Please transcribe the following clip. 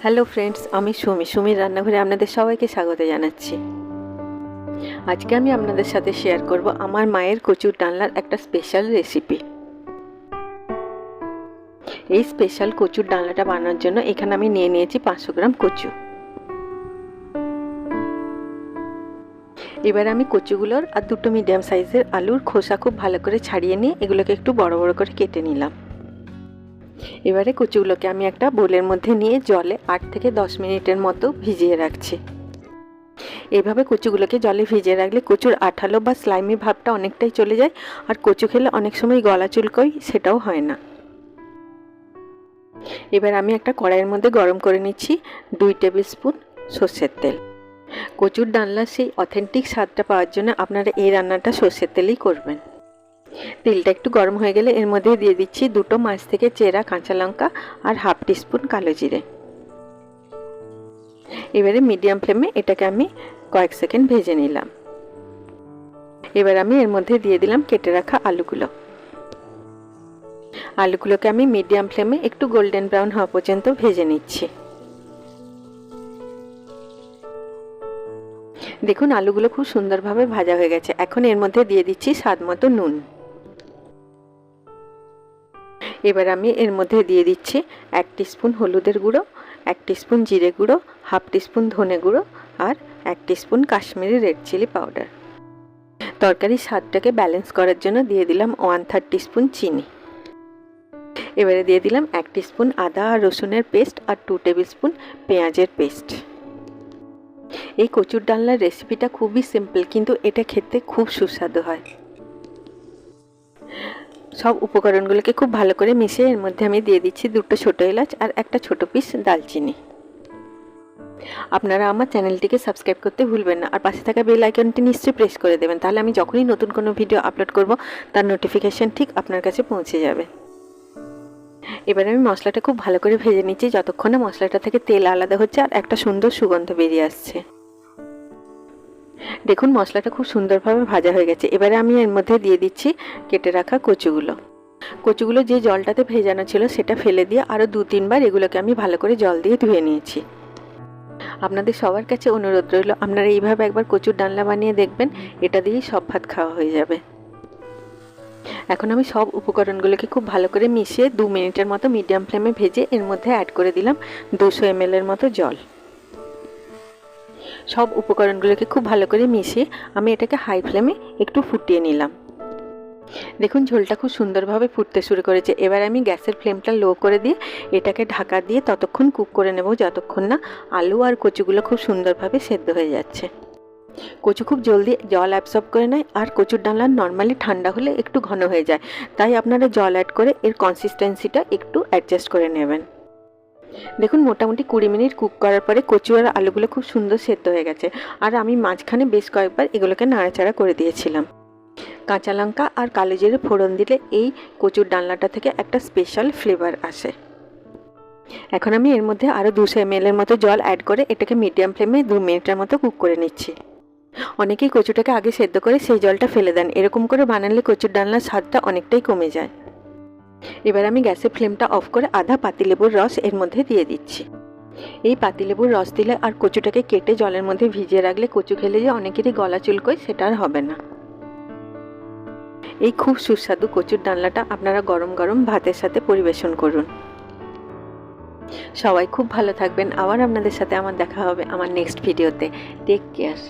Hello friends, আমি সুমির রান্নাঘরে আপনাদের সবাইকে স্বাগত জানাচ্ছি। আজকে আমি আপনাদের সাথে শেয়ার করব আমার মায়ের কচুর ডালনার একটা স্পেশাল রেসিপি। এই স্পেশাল কচুর ডালনাটা বানানোর জন্য এখানে আমি নিয়ে নিয়েছি 500 গ্রাম কচু। এবার আমি কচুগুলোর আর দুটো মিডিয়াম সাইজের আলুর খোসা খুব ভালো করে ছাড়িয়ে নিয়ে এগুলোকে একটু বড় বড় করে কেটে নিলাম। এবারে কচুগুলোকে আমি একটা বোলের মধ্যে নিয়ে জলে 8 থেকে 10 মিনিটের মতো ভিজিয়ে রাখছি। এইভাবে কচুগুলোকে জলে ভিজিয়ে রাখলে কচুর আঠালো বা স্লাইমি ভাবটা অনেকটাই চলে যায়, আর কচু খেলে অনেক সময় গলা চুলকোয়, সেটাও হয় না। এবার আমি একটা কড়াইয়ের মধ্যে গরম করে নিচ্ছি 2 টেবিল স্পুন সর্ষের তেল। কচুর ডালনার সেই অথেন্টিক স্বাদটা পাওয়ার জন্য আপনারা এই রান্নাটা সর্ষের তেলেই করবেন। তেলটা একটু গরম হয়ে গেলে এর মধ্যে দিয়ে দিচ্ছি 2 মাছ থেকে চেরা কাঁচা লঙ্কা আর হাফ টিস্পুন কালো জিরে। এবারে মিডিয়াম ফ্লেমে এটাকে আমি কয়েক সেকেন্ড ভেজে নিলাম। এবার আমি এর মধ্যে দিয়ে দিলাম কেটে রাখা আলুগুলোকে আমি মিডিয়াম ফ্লেমে একটু গোল্ডেন ব্রাউন হওয়া পর্যন্ত ভেজে নিচ্ছি। দেখুন আলুগুলো খুব সুন্দরভাবে ভাজা হয়ে গেছে। এখন এর মধ্যে দিয়ে দিচ্ছি স্বাদ মতো নুন। এবার আমি এর মধ্যে দিয়ে দিচ্ছি 1 টিস্পুন হলুদের গুঁড়ো, 1 টিস্পুন জিরে গুঁড়ো, হাফ টিস্পুন ধনে গুঁড়ো আর 1 teaspoon Kashmiri red chilli powder. তরকারির স্বাদটাকে ব্যালেন্স করার জন্য দিয়ে দিলাম 1/3 টিস্পুন চিনি। এবারে দিয়ে দিলাম 1 টিস্পুন আদা আর রসুনের পেস্ট আর 2 টেবিল স্পুন পেঁয়াজের পেস্ট। এই কচুর ডালনার রেসিপিটা খুবই সিম্পল, কিন্তু এটা খেতে খুব সুস্বাদু হয়। সব উপকরণগুলোকে খুব ভালো করে মিশিয়ে এর মধ্যে আমি দিয়ে দিচ্ছি 2টো ছোটো এলাচ আর একটা ছোটো পিস দালচিনি। আপনারা আমার চ্যানেলটিকে সাবস্ক্রাইব করতে ভুলবেন না, আর পাশে থাকা বেল আইকনটি নিশ্চয়ই প্রেস করে দেবেন, তাহলে আমি যখনই নতুন কোনো ভিডিও আপলোড করব তার নোটিফিকেশন ঠিক আপনার কাছে পৌঁছে যাবে। এবার আমি মশলাটা খুব ভালো করে ভেজে নিচ্ছি যতক্ষণে মশলাটা থেকে তেল আলাদা হচ্ছে আর একটা সুন্দর সুগন্ধ বেরিয়ে আসছে। দেখুন মশলাটা খুব সুন্দরভাবে ভাজা হয়ে গেছে। এবারে আমি এর মধ্যে দিয়ে দিচ্ছি কেটে রাখা কচুগুলো যে জলটাতে ভেজানো ছিল সেটা ফেলে দিয়ে আরও 2-3 বার এগুলোকে আমি ভালো করে জল দিয়ে ধুয়ে নিয়েছি। আপনাদের সবার কাছে অনুরোধ রইল, আপনারা এইভাবে একবার কচুর ডালনা বানিয়ে দেখবেন, এটা দিয়েই সব ভাত খাওয়া হয়ে যাবে। এখন আমি সব উপকরণগুলোকে খুব ভালো করে মিশিয়ে 2 মিনিটের মতো মিডিয়াম ফ্লেমে ভেজে এর মধ্যে অ্যাড করে দিলাম 200 ml এর মতো জল। সব উপকরণগুলোকে খুব ভালো করে মিশিয়ে আমি এটাকে হাই ফ্লেমে একটু ফুটিয়ে নিলাম। দেখুন ঝোলটা খুব সুন্দরভাবে ফুটতে শুরু করেছে। এবার আমি গ্যাসের ফ্লেমটা লো করে দিয়ে এটাকে ঢাকা দিয়ে ততক্ষণ কুক করে নেব যতক্ষণ না আলু আর কচুগুলো খুব সুন্দরভাবে সেদ্ধ হয়ে যাচ্ছে। কচু খুব জলদি জল অ্যাবসর্ব করে নেয়, আর কচুর ডালনা নর্মালি ঠান্ডা হলে একটু ঘন হয়ে যায়, তাই আপনারা জল অ্যাড করে এর কনসিস্টেন্সিটা একটু অ্যাডজাস্ট করে নেবেন। দেখুন মোটামুটি 20 মিনিট কুক করার পরে কচু আর আলুগুলো খুব সুন্দর সেদ্ধ হয়ে গেছে, আর আমি মাঝখানে বেশ কয়েকবার এগুলোকে নাড়াচাড়া করে দিয়েছিলাম। কাঁচা লঙ্কা আর কালো জিরে ফোড়ন দিলে এই কচুর ডালনাটা থেকে একটা স্পেশাল ফ্লেভার আসে। এখন আমি এর মধ্যে আরও 200 ml এর মতো জল অ্যাড করে এটাকে মিডিয়াম ফ্লেমে 2 মিনিটের মতো কুক করে নিচ্ছি। অনেকেই কচুটাকে আগে সেদ্ধ করে সেই জলটা ফেলে দেন, এরকম করে বানালে কচুর ডালনার স্বাদটা অনেকটাই কমে যায়। এবার আমি গ্যাসের ফ্লেমটা অফ করে আধা পাতিলেবুর রস এর মধ্যে দিয়ে দিচ্ছি। এই পাতিলেবুর রস দিলে আর কচুটাকে কেটে জলের মধ্যে ভিজিয়ে রাখলে কচু খেলে যে অনেকেরই গলা চুলকোয়, সেটা আর হবে না। এই খুব সুস্বাদু কচুর ডালনাটা আপনারা গরম গরম ভাতের সাথে পরিবেশন করুন। সবাই খুব ভালো থাকবেন। আবার আপনাদের সাথে আমার দেখা হবে আমার নেক্সট ভিডিওতে। Take care.